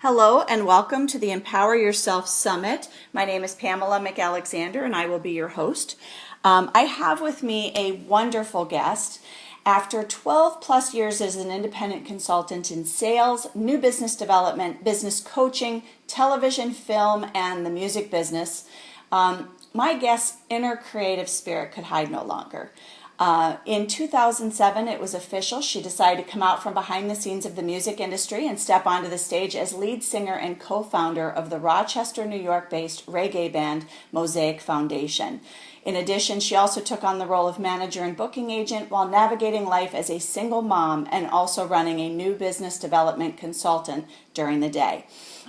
Hello and welcome to the Empower Yourself Summit. My name is Pamela McAlexander and I will be your host. I have with me a wonderful guest. After 12 plus years as an independent consultant in sales, new business development, business coaching, television, film, and the music business, my guest's inner creative spirit could hide no longer. In 2007, it was official. She decided to come out from behind the scenes of the music industry and step onto the stage as lead singer and co-founder of the Rochester, New York-based reggae band Mosaic Foundation. In addition, she also took on the role of manager and booking agent while navigating life as a single mom and also running a new business development consultant during the day.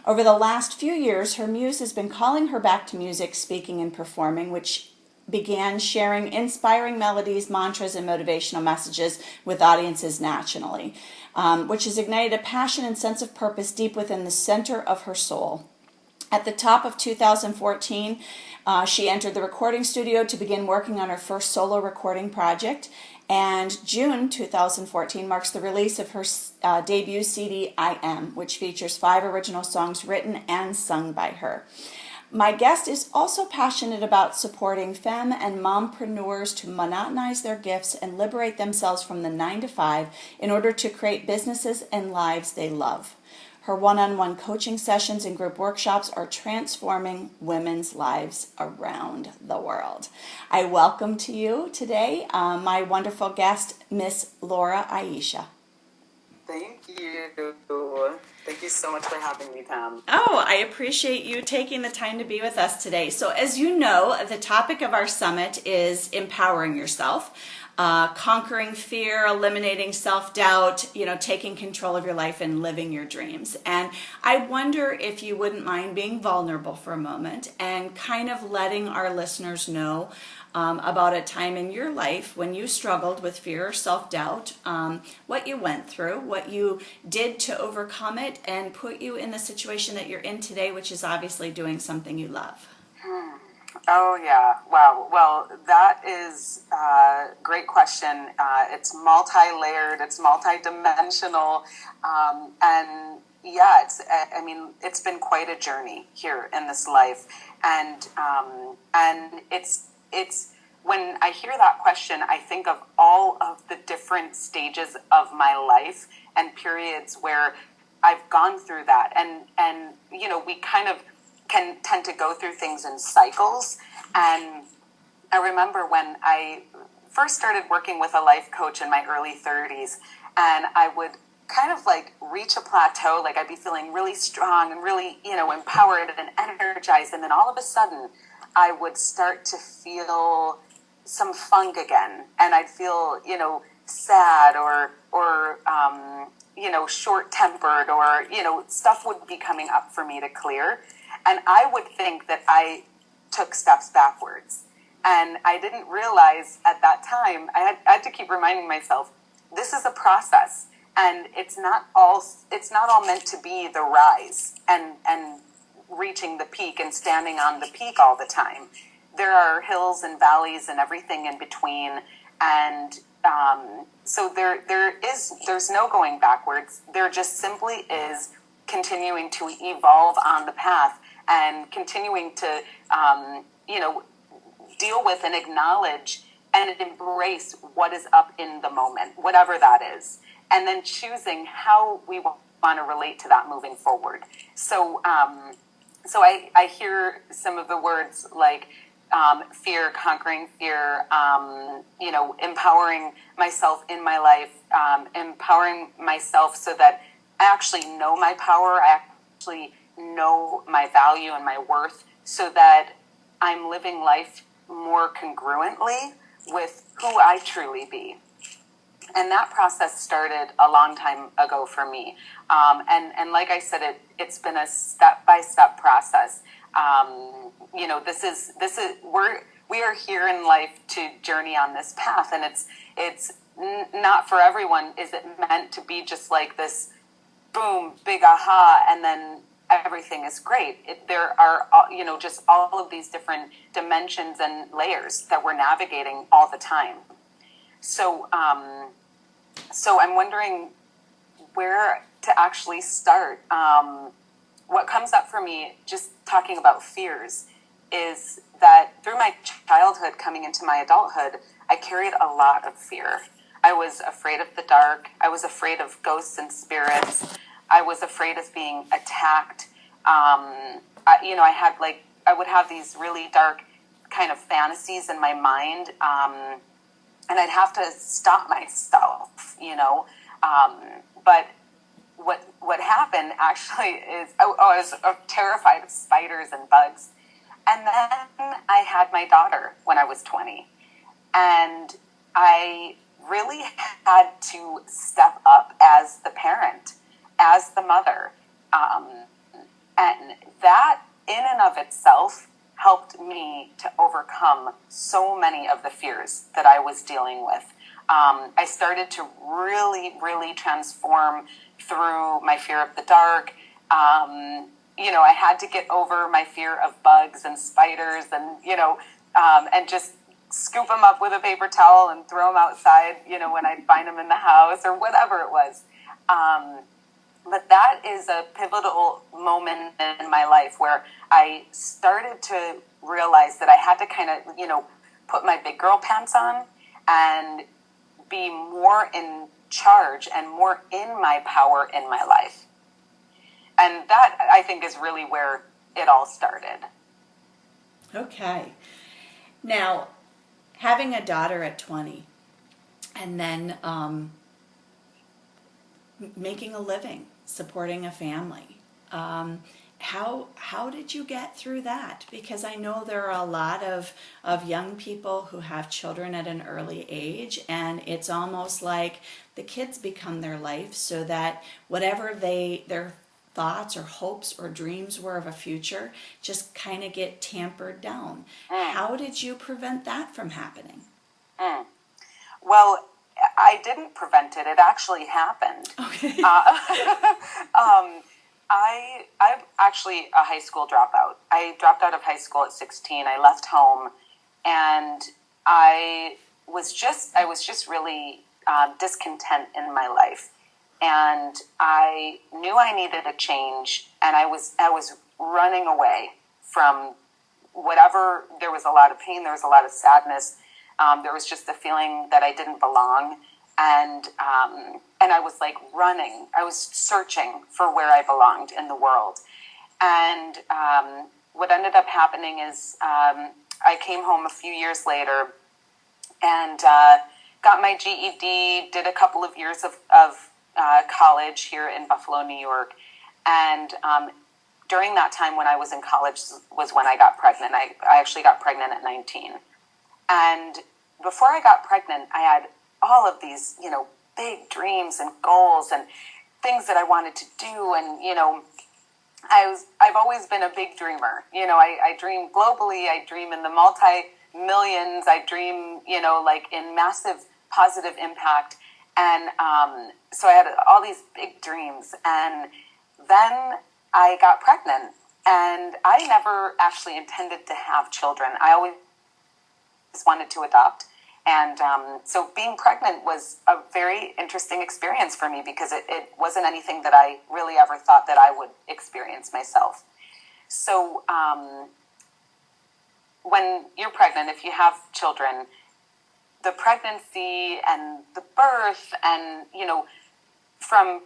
Over the last few years, her muse has been calling her back to music, speaking, and performing, which began sharing inspiring melodies, mantras, and motivational messages with audiences nationally, which has ignited a passion and sense of purpose deep within the center of her soul. At the top of 2014, she entered the recording studio to begin working on her first solo recording project, and June 2014 marks the release of her debut CD, I Am, which features 5 original songs written and sung by her. My guest is also passionate about supporting femme and mompreneurs to monetize their gifts and liberate themselves from the 9-to-5 in order to create businesses and lives they love. Her one-on-one coaching sessions and group workshops are transforming women's lives around the world. I welcome to you today my wonderful guest, Miss Laura Aiisha. Thank you. Thank you so much for having me, Pam. Oh, I appreciate you taking the time to be with us today. So as you know, the topic of our summit is empowering yourself, conquering fear, eliminating self-doubt, taking control of your life and living your dreams. And I wonder if you wouldn't mind being vulnerable for a moment and kind of letting our listeners know about a time in your life when you struggled with fear or self-doubt, what you went through, what you did to overcome it, and put you in the situation that you're in today, which is obviously doing something you love. Oh, yeah. Wow. Well, that is a great question. It's multi-layered, it's multi-dimensional, and yeah, it's been quite a journey here in this life, and it's when I hear that question, I think of all of the different stages of my life and periods where I've gone through that. And we kind of can tend to go through things in cycles. And I remember when I first started working with a life coach in my early 30s, and I would kind of like reach a plateau, like I'd be feeling really strong and really, empowered and energized. And then all of a sudden, I would start to feel some funk again, and I'd feel, sad or short-tempered, or, stuff would be coming up for me to clear. And I would think that I took steps backwards. And I didn't realize at that time, I had to keep reminding myself, this is a process, and it's not all meant to be the rise and reaching the peak and standing on the peak all the time. There are hills and valleys and everything in between, and so there's no going backwards. There just simply is continuing to evolve on the path and continuing to deal with and acknowledge and embrace what is up in the moment, whatever that is, and then choosing how we want to relate to that moving forward. So I hear some of the words like fear, conquering fear, empowering myself in my life, empowering myself so that I actually know my power, I actually know my value and my worth, so that I'm living life more congruently with who I truly be. And that process started a long time ago for me. And like I said, it's been a step-by-step process. We are here in life to journey on this path, and it's not for everyone. Is it meant to be just like this boom, big aha, and then everything is great? There are, just all of these different dimensions and layers that we're navigating all the time. So I'm wondering where to actually start. what comes up for me, just talking about fears, is that through my childhood coming into my adulthood, I carried a lot of fear. I was afraid of the dark. I was afraid of ghosts and spirits. I was afraid of being attacked. I would have these really dark kind of fantasies in my mind, and I'd have to stop myself, but what happened actually is I was terrified of spiders and bugs. And then I had my daughter when I was 20. And I really had to step up as the parent, as the mother. And that in and of itself helped me to overcome so many of the fears that I was dealing with. I started to really, really transform through my fear of the dark. I had to get over my fear of bugs and spiders and just scoop them up with a paper towel and throw them outside, when I'd find them in the house or whatever it was. But that is a pivotal moment in my life where I started to realize that I had to kind of, put my big girl pants on and be more in charge and more in my power in my life. And that, I think, is really where it all started. Okay. Now, having a daughter at 20 and then making a living, supporting a family, how did you get through that? Because I know there are a lot of young people who have children at an early age, and it's almost like the kids become their life, so that whatever their thoughts or hopes or dreams were of a future just kind of get tampered down. How did you prevent that from happening? Well, I didn't prevent it. It actually happened. Okay. I'm actually a high school dropout. I dropped out of high school at 16. I left home, and I was just really discontent in my life. And I knew I needed a change, and I was running away from whatever. There was a lot of pain, there was a lot of sadness, there was just the feeling that I didn't belong, and I was like running. I was searching for where I belonged in the world. And what ended up happening is I came home a few years later and got my GED, did a couple of years of college here in Buffalo, New York. And during that time when I was in college was when I got pregnant. I actually got pregnant at 19. And before I got pregnant, I had all of these, big dreams and goals and things that I wanted to do. And, I've always been a big dreamer. I dream globally. I dream in the multi-millions. I dream, in massive positive impact. And so I had all these big dreams. And then I got pregnant. And I never actually intended to have children. I always wanted to adopt. And so being pregnant was a very interesting experience for me because it wasn't anything that I really ever thought that I would experience myself. So when you're pregnant, if you have children, the pregnancy and the birth and, from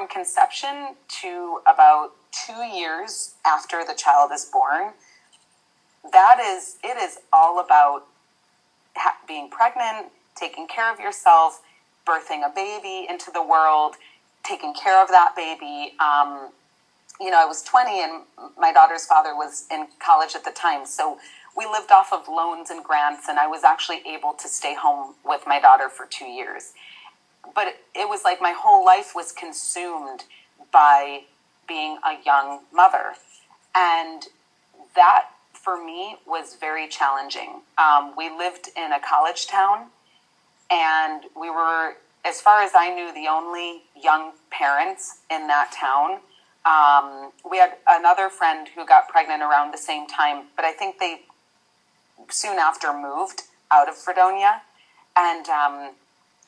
conception to about 2 years after the child is born, it is all about being pregnant, taking care of yourself, birthing a baby into the world, taking care of that baby. I was 20 and my daughter's father was in college at the time. So we lived off of loans and grants, and I was actually able to stay home with my daughter for 2 years. But it was like my whole life was consumed by being a young mother. And that, for me, was very challenging. We lived in a college town, and we were, as far as I knew, the only young parents in that town. We had another friend who got pregnant around the same time, but I think they soon after moved out of Fredonia. And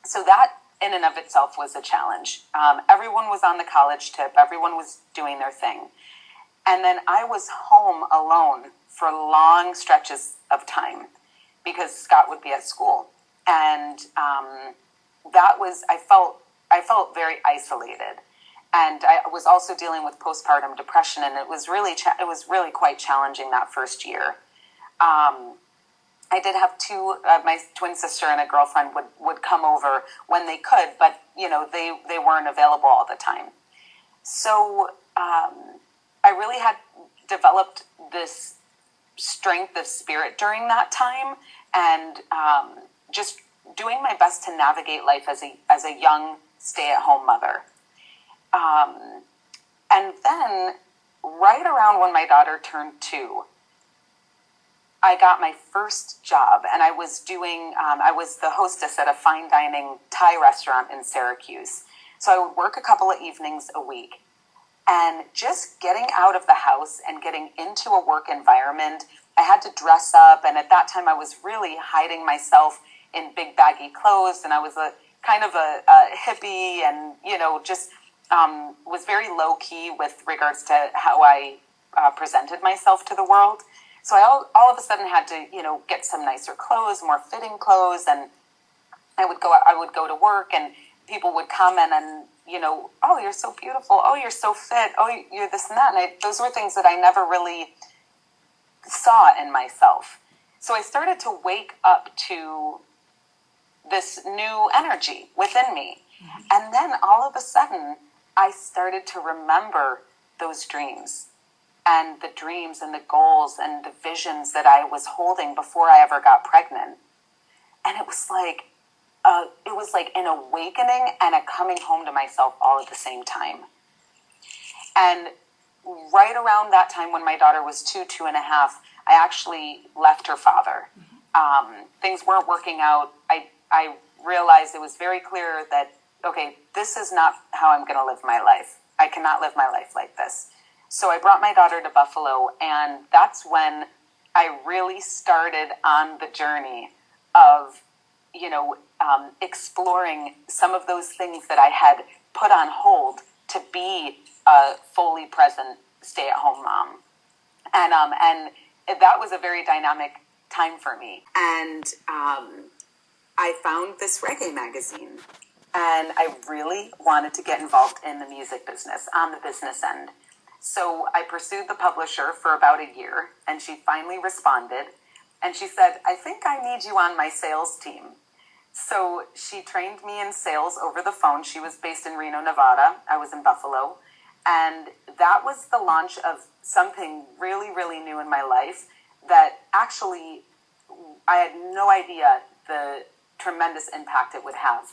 so that in and of itself was a challenge. Everyone was on the college tip. Everyone was doing their thing. And then I was home alone for long stretches of time because Scott would be at school. And I felt very isolated. And I was also dealing with postpartum depression, and it was really quite challenging that first year. I did have my twin sister and a girlfriend would come over when they could, but they weren't available all the time. So I really had developed this strength of spirit during that time, and just doing my best to navigate life as a young stay-at-home mother. And then right around when my daughter turned 2, I got my first job, and I was the hostess at a fine dining Thai restaurant in Syracuse. So I would work a couple of evenings a week, and just getting out of the house and getting into a work environment, I had to dress up. And at that time I was really hiding myself in big baggy clothes, and I was a kind of a hippie, and just was very low key with regards to how I presented myself to the world. So I all of a sudden had to get some nicer clothes, more fitting clothes, and I would go to work, and people would comment and oh, you're so beautiful, oh, you're so fit, oh, you're this and that, and those were things that I never really saw in myself. So I started to wake up to this new energy within me. And then all of a sudden, I started to remember those dreams and the goals and the visions that I was holding before I ever got pregnant. And it was like an awakening and a coming home to myself all at the same time. And right around that time when my daughter was 2.5, I actually left her father. Things weren't working out. I realized it was very clear that, okay, this is not how I'm going to live my life. I cannot live my life like this. So I brought my daughter to Buffalo, and that's when I really started on the journey of, exploring some of those things that I had put on hold to be a fully present stay-at-home mom. And that was a very dynamic time for me. And I found this reggae magazine, and I really wanted to get involved in the music business, on the business end. So I pursued the publisher for about a year, and she finally responded, and she said, I think I need you on my sales team. So she trained me in sales over the phone. She was based in Reno, Nevada. I was in Buffalo. And that was the launch of something really, really new in my life that actually I had no idea the tremendous impact it would have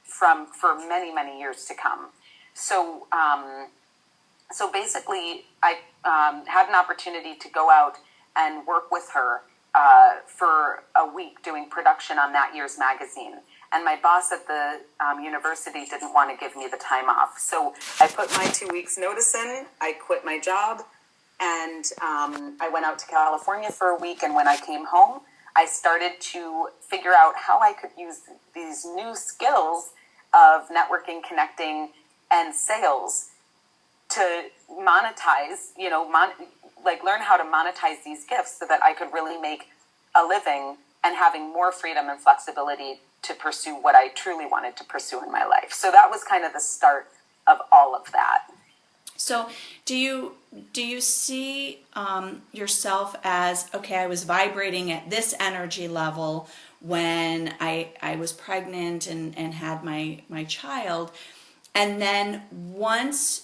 for many, many years to come. So basically, I had an opportunity to go out and work with her for a week doing production on that year's magazine. And my boss at the university didn't want to give me the time off. So I put my 2 weeks notice in, I quit my job, and I went out to California for a week. And when I came home, I started to figure out how I could use these new skills of networking, connecting, and sales to monetize, learn how to monetize these gifts so that I could really make a living and having more freedom and flexibility to pursue what I truly wanted to pursue in my life. So that was kind of the start of all of that. So do you see yourself as, okay, I was vibrating at this energy level when I was pregnant and had my child, and then once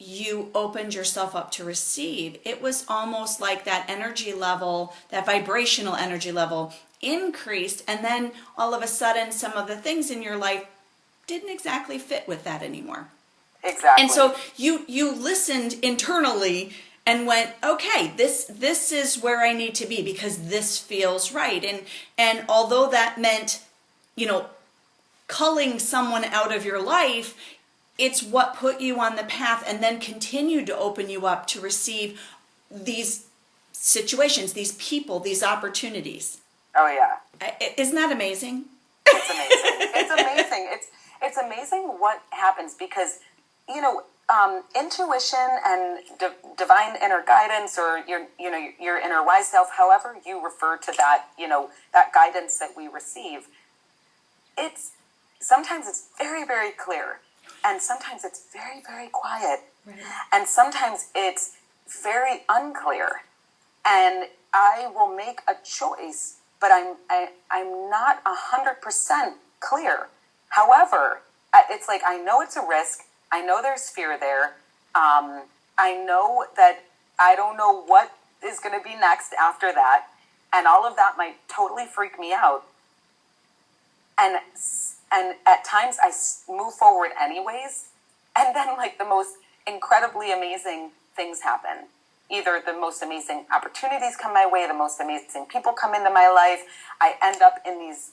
you opened yourself up to receive, it was almost like that energy level, that vibrational energy level increased, and then all of a sudden some of the things in your life didn't exactly fit with that anymore. Exactly. And so you listened internally and went, okay, this is where I need to be because this feels right. And although that meant, culling someone out of your life, it's what put you on the path and then continued to open you up to receive these situations, these people, these opportunities. Oh, yeah. Isn't that amazing? It's amazing. It's amazing. It's amazing what happens because, intuition and divine inner guidance, or your inner wise self, however you refer to that, that guidance that we receive, sometimes it's very, very clear, and sometimes it's very, very quiet, right. And sometimes it's very unclear, and I will make a choice, but I'm not 100% clear. However, it's like I know it's a risk. I know there's fear there. I know that I don't know what is going to be next after that, and all of that might totally freak me out. And at times I move forward anyways, and then like the most incredibly amazing things happen. Either the most amazing opportunities come my way, the most amazing people come into my life. I end up in these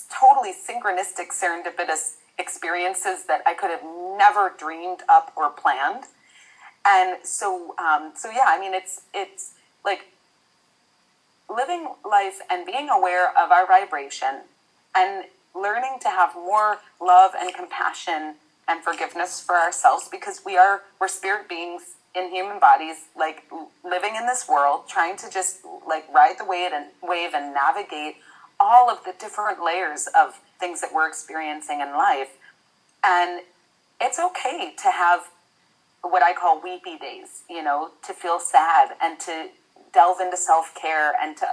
totally synchronistic, serendipitous experiences that I could have never dreamed up or planned. And so yeah, I mean, it's like living life and being aware of our vibration and learning to have more love and compassion and forgiveness for ourselves, because we're spirit beings in human bodies, like living in this world, trying to just like ride the wave and navigate all of the different layers of things that we're experiencing in life. And it's okay to have what I call weepy days, to feel sad and to delve into self-care and to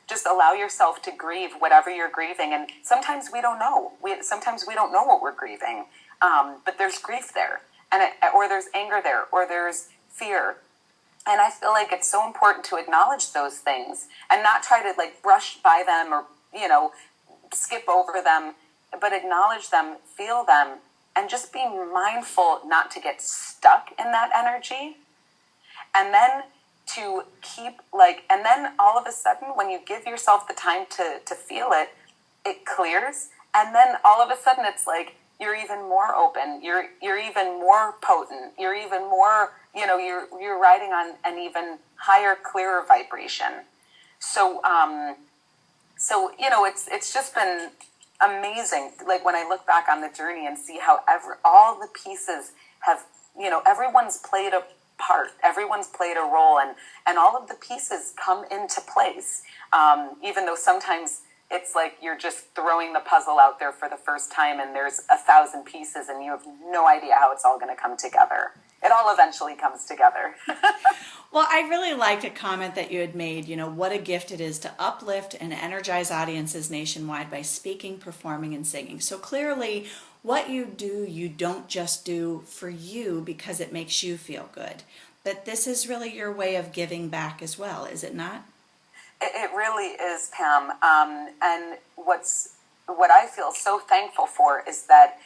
just allow yourself to grieve whatever you're grieving. And sometimes we don't know. Sometimes we don't know what we're grieving, but there's grief there, or there's anger there, or there's fear. And I feel like it's so important to acknowledge those things and not try to like brush by them or, skip over them, but acknowledge them, feel them, and just be mindful not to get stuck in that energy. And then to keep and then all of a sudden when you give yourself the time to feel it, it clears. And then all of a sudden it's like you're even more open, you're even more potent, you're even more, you're riding on an even higher, clearer vibration. So it's just been amazing, like when I look back on the journey and see how all the pieces have, everyone's played a part, everyone's played a role, and all of the pieces come into place, even though sometimes it's like you're just throwing the puzzle out there for the first time and there's 1,000 pieces and you have no idea how it's all going to come together. It all eventually comes together. Well, I really liked a comment that you had made, what a gift it is to uplift and energize audiences nationwide by speaking, performing, and singing. So clearly, what you do, you don't just do for you because it makes you feel good. But this is really your way of giving back as well, is it not? It really is, Pam. And what I feel so thankful for is that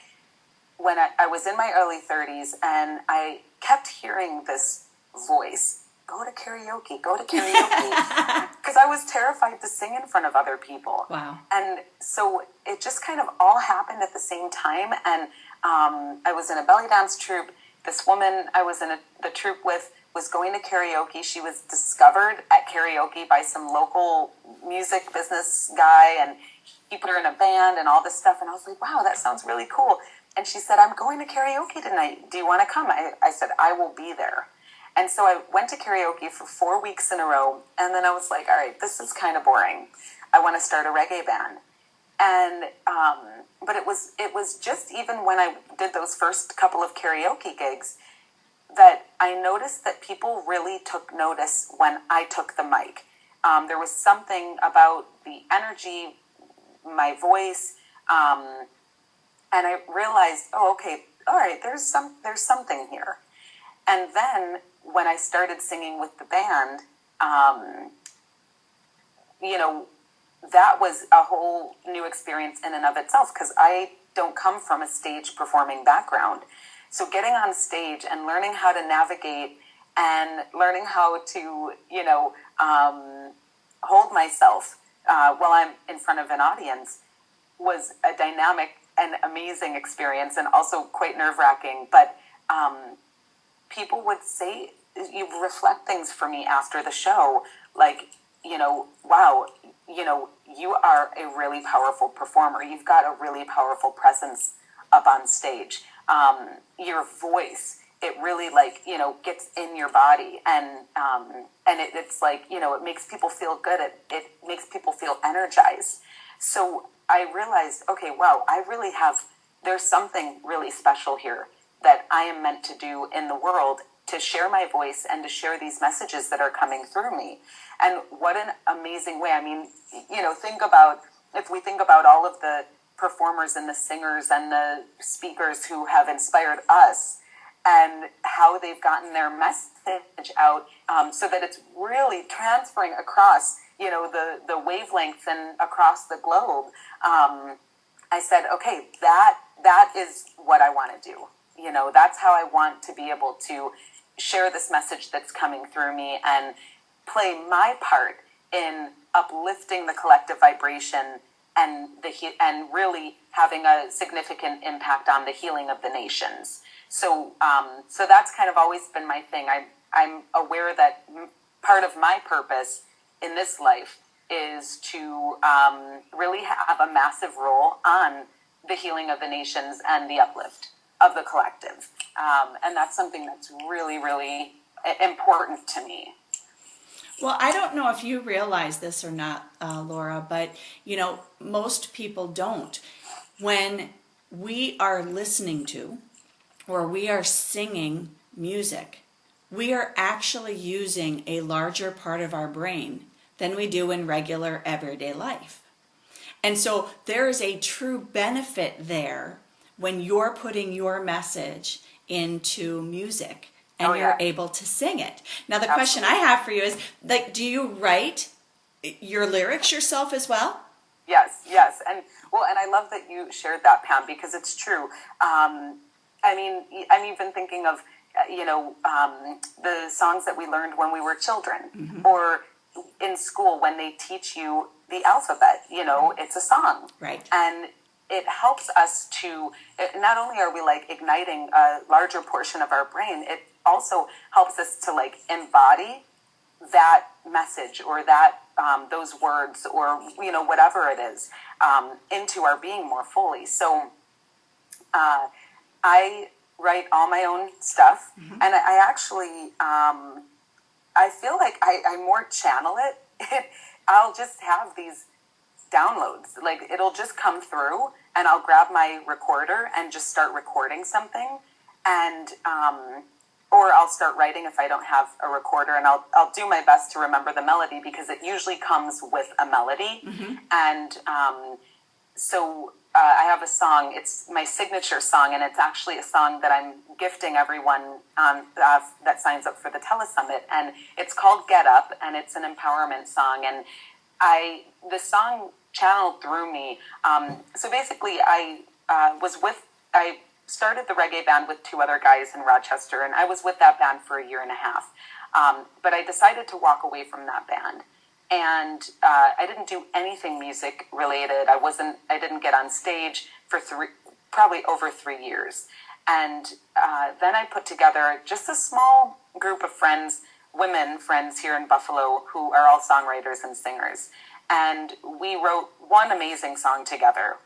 when I was in my early 30s and I kept hearing this voice, go to karaoke, because I was terrified to sing in front of other people. Wow. And so it just kind of all happened at the same time. And I was in a belly dance troupe. This woman I was in the troupe with was going to karaoke. She was discovered at karaoke by some local music business guy, and he put her in a band and all this stuff. And I was like, wow, that sounds really cool. And she said, I'm going to karaoke tonight. Do you want to come? I said, I will be there. And so I went to karaoke for 4 weeks in a row. And then I was like, all right, this is kind of boring. I want to start a reggae band. And, but it was just even when I did those first couple of karaoke gigs that I noticed that people really took notice when I took the mic. There was something about the energy, my voice, and I realized, oh, okay, all right, there's something here. And then when I started singing with the band, that was a whole new experience in and of itself, because I don't come from a stage performing background. So getting on stage and learning how to navigate and learning how to, hold myself while I'm in front of an audience was a dynamic and amazing experience, and also quite nerve-wracking. But people would say, you reflect things for me after the show, like, wow, you are a really powerful performer. You've got a really powerful presence up on stage. Your voice, it really gets in your body, and it's like, it makes people feel good. It makes people feel energized. So I realized, okay, wow, there's something really special here that I am meant to do in the world, to share my voice and to share these messages that are coming through me. And what an amazing way. I mean, if we think about all of the performers and the singers and the speakers who have inspired us, and how they've gotten their message out, so that it's really transferring across, the wavelengths and across the globe. I said, okay, that is what I want to do. That's how I want to be able to share this message that's coming through me and play my part in uplifting the collective vibration and really having a significant impact on the healing of the nations. So that's kind of always been my thing. I'm aware that part of my purpose in this life is to really have a massive role on the healing of the nations and the uplift of the collective. And that's something that's really, really important to me. Well, I don't know if you realize this or not, Laura, but most people don't. When we are listening to or we are singing music, we are actually using a larger part of our brain than we do in regular everyday life. And so there is a true benefit there when you're putting your message into music and you're able to sing it. Now, the question I have for you is, do you write your lyrics yourself as well? Yes. And I love that you shared that, Pam, because it's true. I'm even thinking of, the songs that we learned when we were children, mm-hmm. or in school when they teach you the alphabet, it's a song. Right. And it helps us to, not only are we igniting a larger portion of our brain, it also helps us to embody that message or that those words or whatever it is into our being more fully. So I write all my own stuff, mm-hmm. and I actually I feel like I more channel it. I'll just have these downloads, it'll just come through, and I'll grab my recorder and just start recording something, and or I'll start writing if I don't have a recorder, and I'll do my best to remember the melody, because it usually comes with a melody, mm-hmm. and so I have a song. It's my signature song, and it's actually a song that I'm gifting everyone that signs up for the Telesummit, and it's called Get Up, and it's an empowerment song, and the song channeled through me. So basically, I started the reggae band with two other guys in Rochester, and I was with that band for a year and a half. But I decided to walk away from that band, and I didn't do anything music related. I didn't get on stage for probably over 3 years. And then I put together just a small group of friends, women friends here in Buffalo, who are all songwriters and singers. And we wrote one amazing song together,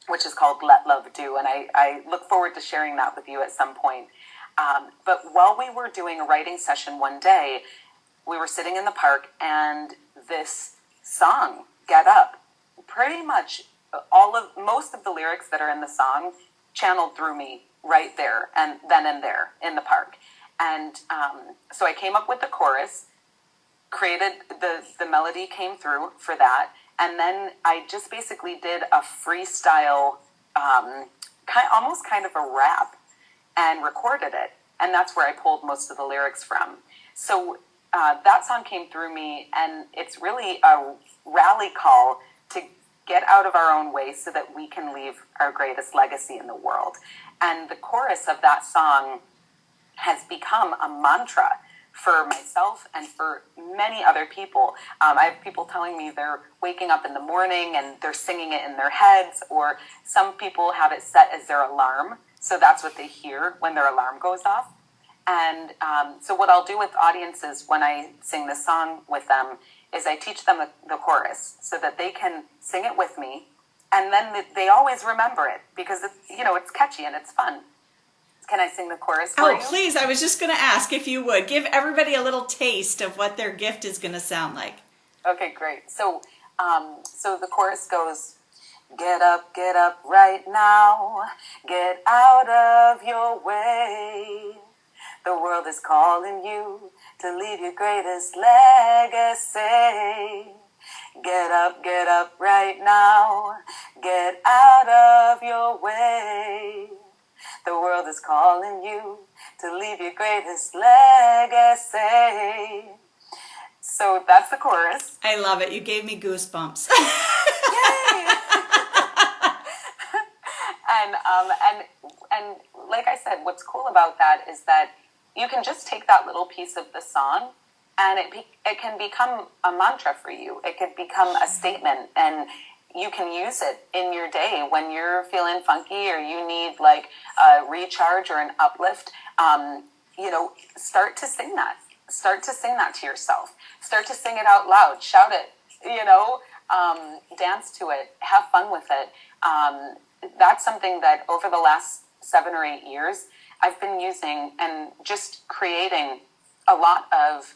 which is called Let Love Do. And I look forward to sharing that with you at some point. But while we were doing a writing session one day, we were sitting in the park, and this song, Get Up, pretty much most of the lyrics that are in the song channeled through me right there and then and there in the park. And so I came up with the chorus, created the melody came through for that, and then I just basically did a freestyle, almost kind of a rap, and recorded it. And that's where I pulled most of the lyrics from. So that song came through me, and it's really a rally call to get out of our own way so that we can leave our greatest legacy in the world. And the chorus of that song has become a mantra for myself and for many other people. I have people telling me they're waking up in the morning and they're singing it in their heads, or some people have it set as their alarm, so that's what they hear when their alarm goes off. And so what I'll do with audiences when I sing this song with them is I teach them the chorus so that they can sing it with me, and then they always remember it because it's catchy and it's fun. Can I sing the chorus for you? Oh, please. I was just going to ask if you would. Give everybody a little taste of what their gift is going to sound like. Okay, great. So the chorus goes, get up right now, get out of your way. The world is calling you to leave your greatest legacy. Get up right now, get out of your way. The world is calling you to leave your greatest legacy. So that's the chorus. I love it. You gave me goosebumps. Yay! and like I said, what's cool about that is that you can just take that little piece of the song, and it can become a mantra for you. It could become a statement, and you can use it in your day when you're feeling funky or you need like a recharge or an uplift. Start to sing that. Start to sing that to yourself. Start to sing it out loud. Shout it. Dance to it. Have fun with it. That's something that over the last 7 or 8 years I've been using and just creating a lot of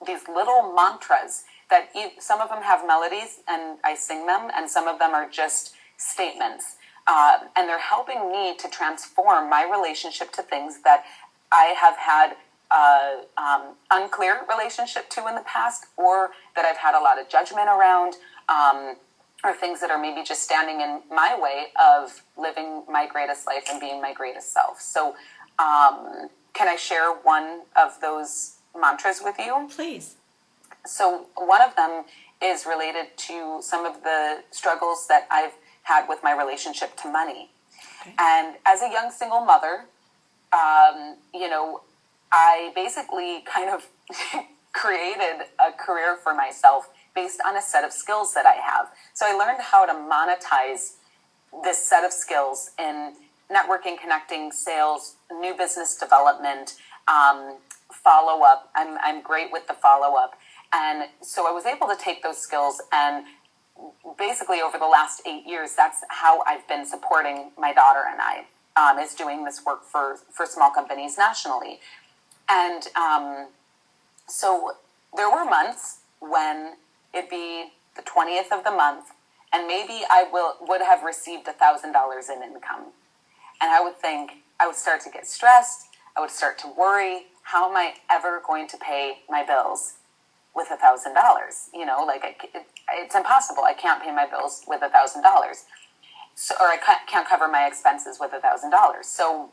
these little mantras that some of them have melodies and I sing them, and some of them are just statements. And they're helping me to transform my relationship to things that I have had unclear relationship to in the past, or that I've had a lot of judgment around, or things that are maybe just standing in my way of living my greatest life and being my greatest self. So can I share one of those mantras with you? Please. So one of them is related to some of the struggles that I've had with my relationship to money. Okay. And as a young single mother, I basically kind of created a career for myself based on a set of skills that I have. So I learned how to monetize this set of skills in networking, connecting, sales, new business development, follow-up. I'm great with the follow-up. And so I was able to take those skills, and basically over the last 8 years, that's how I've been supporting my daughter and I, is doing this work for small companies nationally. And so there were months when it'd be the 20th of the month, and maybe I would have received $1,000 in income. And I would start to get stressed. I would start to worry, how am I ever going to pay my bills with $1,000? It's impossible. I can't pay my bills with $1,000. So, or I can't cover my expenses with $1,000. So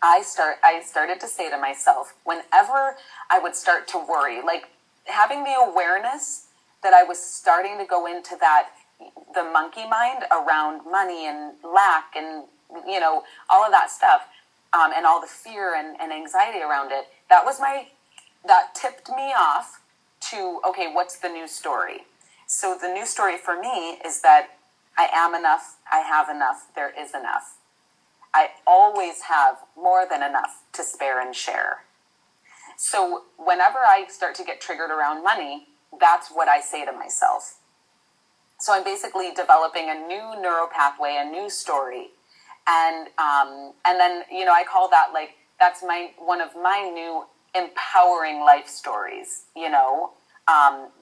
I started to say to myself, whenever I would start to worry, like having the awareness that I was starting to go into the monkey mind around money and lack and, all of that stuff, and all the fear and anxiety around it, that tipped me off to, okay, what's the new story? So the new story for me is that I am enough, I have enough, there is enough. I always have more than enough to spare and share. So whenever I start to get triggered around money, that's what I say to myself. So I'm basically developing a new neural pathway, a new story. And then, I call that that's one of my new empowering life stories,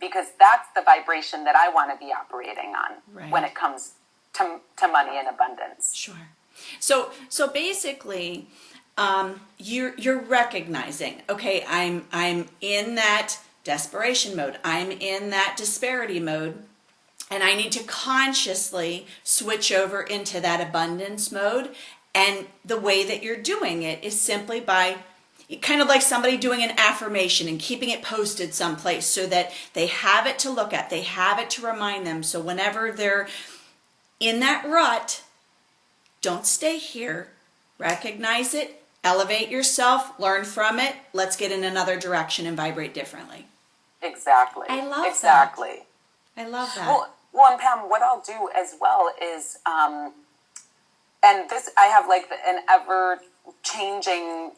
because that's the vibration that I want to be operating on, right, when it comes to money and abundance. Sure. So basically, you're recognizing, okay, I'm in that desperation mode. I'm in that disparity mode. And I need to consciously switch over into that abundance mode. And the way that you're doing it is simply by kind of like somebody doing an affirmation and keeping it posted someplace so that they have it to look at. They have it to remind them. So whenever they're in that rut, don't stay here. Recognize it. Elevate yourself. Learn from it. Let's get in another direction and vibrate differently. Exactly. I love that. Exactly. I love that. Well, and Pam, what I'll do as well is, and this, I have an ever changing,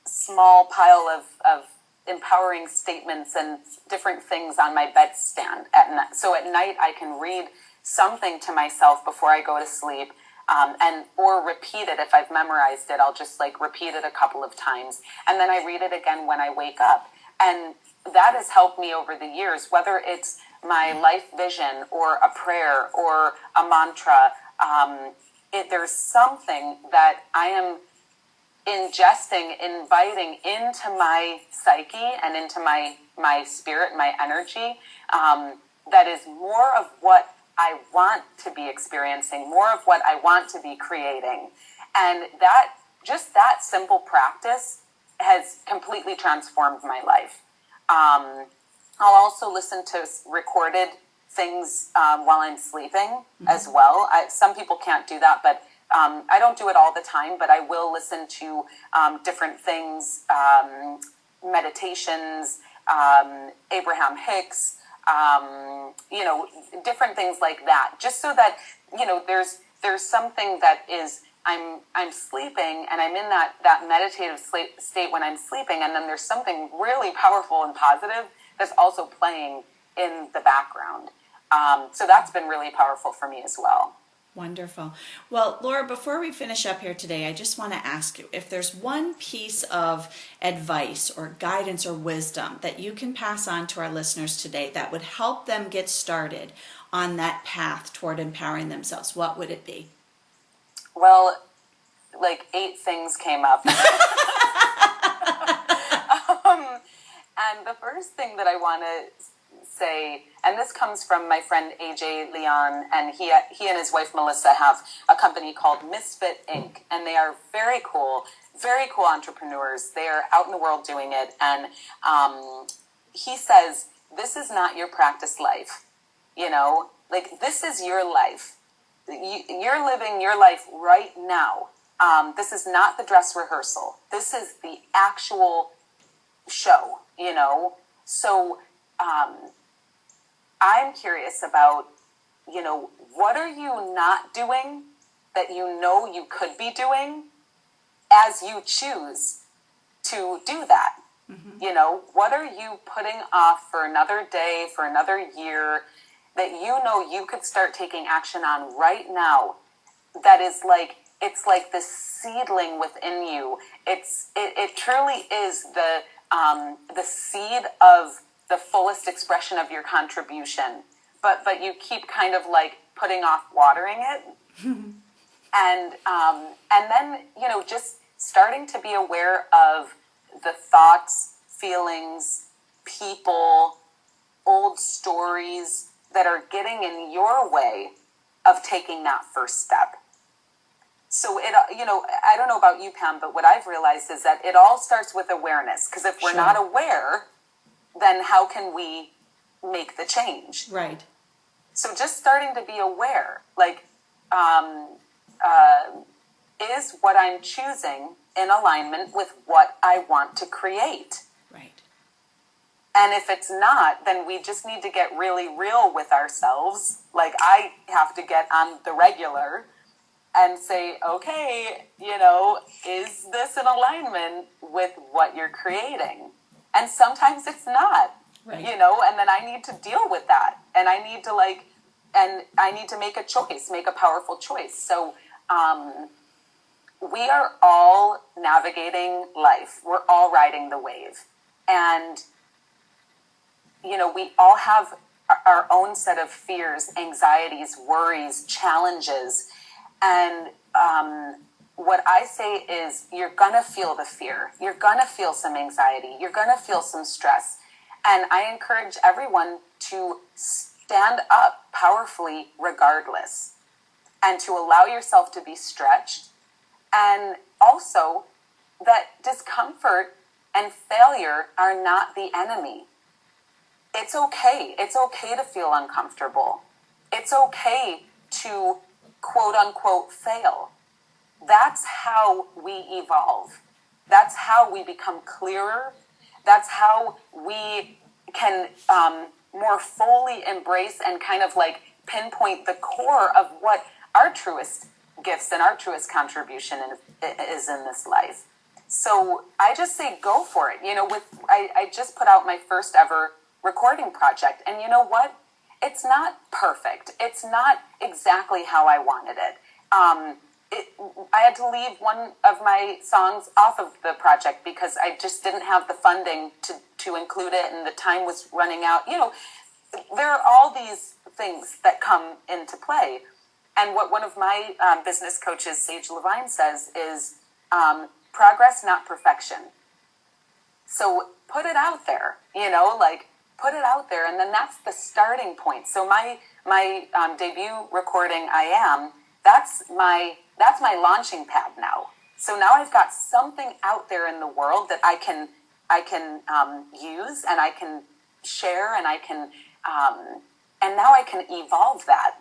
small pile of empowering statements and different things on my bedstand at night. So at night I can read something to myself before I go to sleep, and or repeat it. If I've memorized it, I'll just like repeat it a couple of times, and then I read it again when I wake up. And that has helped me over the years, whether it's my life vision or a prayer or a mantra. There's something that I am ingesting, inviting into my psyche and into my spirit, my energy, that is more of what I want to be experiencing, more of what I want to be creating. And that, just that simple practice has completely transformed my life. I'll also listen to recorded things while I'm sleeping as well. Some people can't do that, but I don't do it all the time, but I will listen to different things, meditations, Abraham Hicks, different things like that, just so that, there's something that is, I'm sleeping and I'm in that meditative state when I'm sleeping, and then there's something really powerful and positive that's also playing in the background. So that's been really powerful for me as well. Wonderful. Well, Laura, before we finish up here today, I just want to ask you if there's one piece of advice or guidance or wisdom that you can pass on to our listeners today that would help them get started on that path toward empowering themselves, what would it be? Well, like 8 things came up. And the first thing that I want to say, and this comes from my friend AJ Leon, and he and his wife Melissa have a company called Misfit Inc., and they are very cool entrepreneurs. They are out in the world doing it, and he says, this is not your practice life, like this is your life. You're living your life right now. This is not the dress rehearsal. This is the actual show, So I'm curious about, what are you not doing that you could be doing as you choose to do that? Mm-hmm. What are you putting off for another day, for another year, that you could start taking action on right now? That is like, it's like this seedling within you. It truly is the seed of the fullest expression of your contribution, but you keep kind of like putting off watering it. And then, just starting to be aware of the thoughts, feelings, people, old stories that are getting in your way of taking that first step. So I don't know about you, Pam, but what I've realized is that it all starts with awareness. Because if we're not aware, then how can we make the change? Right. So just starting to be aware, like, is what I'm choosing in alignment with what I want to create? Right. And if it's not, then we just need to get really real with ourselves. Like, I have to get on the regular and say, okay, is this in alignment with what you're creating? And sometimes it's not, right. And then I need to deal with that. And I need to make a choice, make a powerful choice. So we are all navigating life. We're all riding the wave. And, we all have our own set of fears, anxieties, worries, challenges. And what I say is, you're going to feel the fear. You're going to feel some anxiety. You're going to feel some stress. And I encourage everyone to stand up powerfully regardless, and to allow yourself to be stretched. And also that discomfort and failure are not the enemy. It's okay. It's okay to feel uncomfortable. It's okay to quote unquote fail. That's how we evolve. That's how we become clearer. That's how we can more fully embrace and kind of like pinpoint the core of what our truest gifts and our truest contribution is in this life. So I just say go for it. I just put out my first ever recording project, and you know what? It's not perfect. It's not exactly how I wanted it. I had to leave one of my songs off of the project because I just didn't have the funding to include it, and the time was running out. There are all these things that come into play. And what one of my business coaches, Sage Levine, says is progress, not perfection. So put it out there, put it out there, and then that's the starting point. So my debut recording, that's my launching pad now. So now I've got something out there in the world that I can use, and I can share, and I can and now I can evolve that.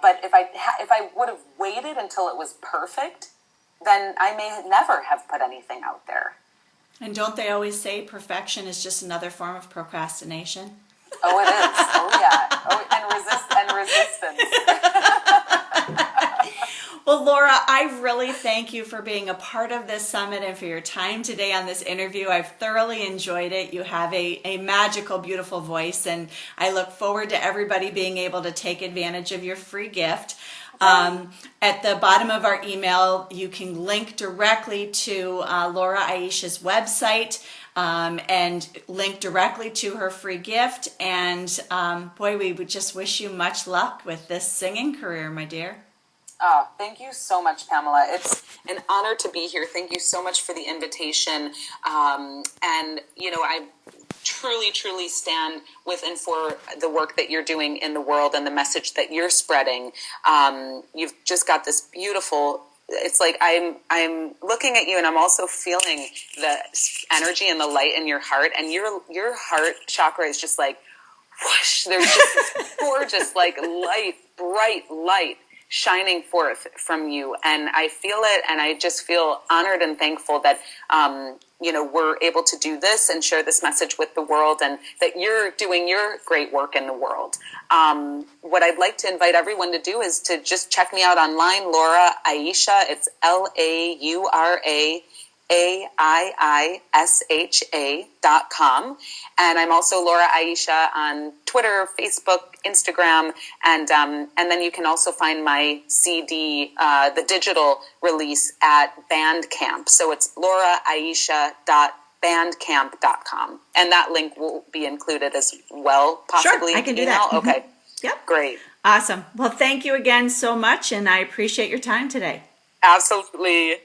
But if I would have waited until it was perfect, then I may never have put anything out there. And don't they always say perfection is just another form of procrastination? Oh, it is. Oh, yeah. Oh, and resistance. Well, Laura, I really thank you for being a part of this summit and for your time today on this interview. I've thoroughly enjoyed it. You have a magical, beautiful voice, and I look forward to everybody being able to take advantage of your free gift. At the bottom of our email, you can link directly to Laura Aiisha's website and link directly to her free gift. And boy, we would just wish you much luck with this singing career, my dear. Oh, thank you so much, Pamela. It's an honor to be here. Thank you so much for the invitation. And, I truly, truly stand with and for the work that you're doing in the world and the message that you're spreading. You've just got this beautiful, it's like I'm looking at you, and I'm also feeling the energy and the light in your heart, and your heart chakra is just like whoosh. There's just this gorgeous, light, bright light shining forth from you, and I feel it, and I just feel honored and thankful that we're able to do this and share this message with the world, and that you're doing your great work in the world. What I'd like to invite everyone to do is to just check me out online, Laura Aiisha. It's LauraAiisha.com. And I'm also Laura Aiisha on Twitter, Facebook, Instagram, and then you can also find my CD, the digital release, at Bandcamp. So it's LauraAiisha.bandcamp.com. And that link will be included as well, possibly. Sure, I can do that. Okay. Yep. Great. Awesome. Well, thank you again so much, and I appreciate your time today. Absolutely.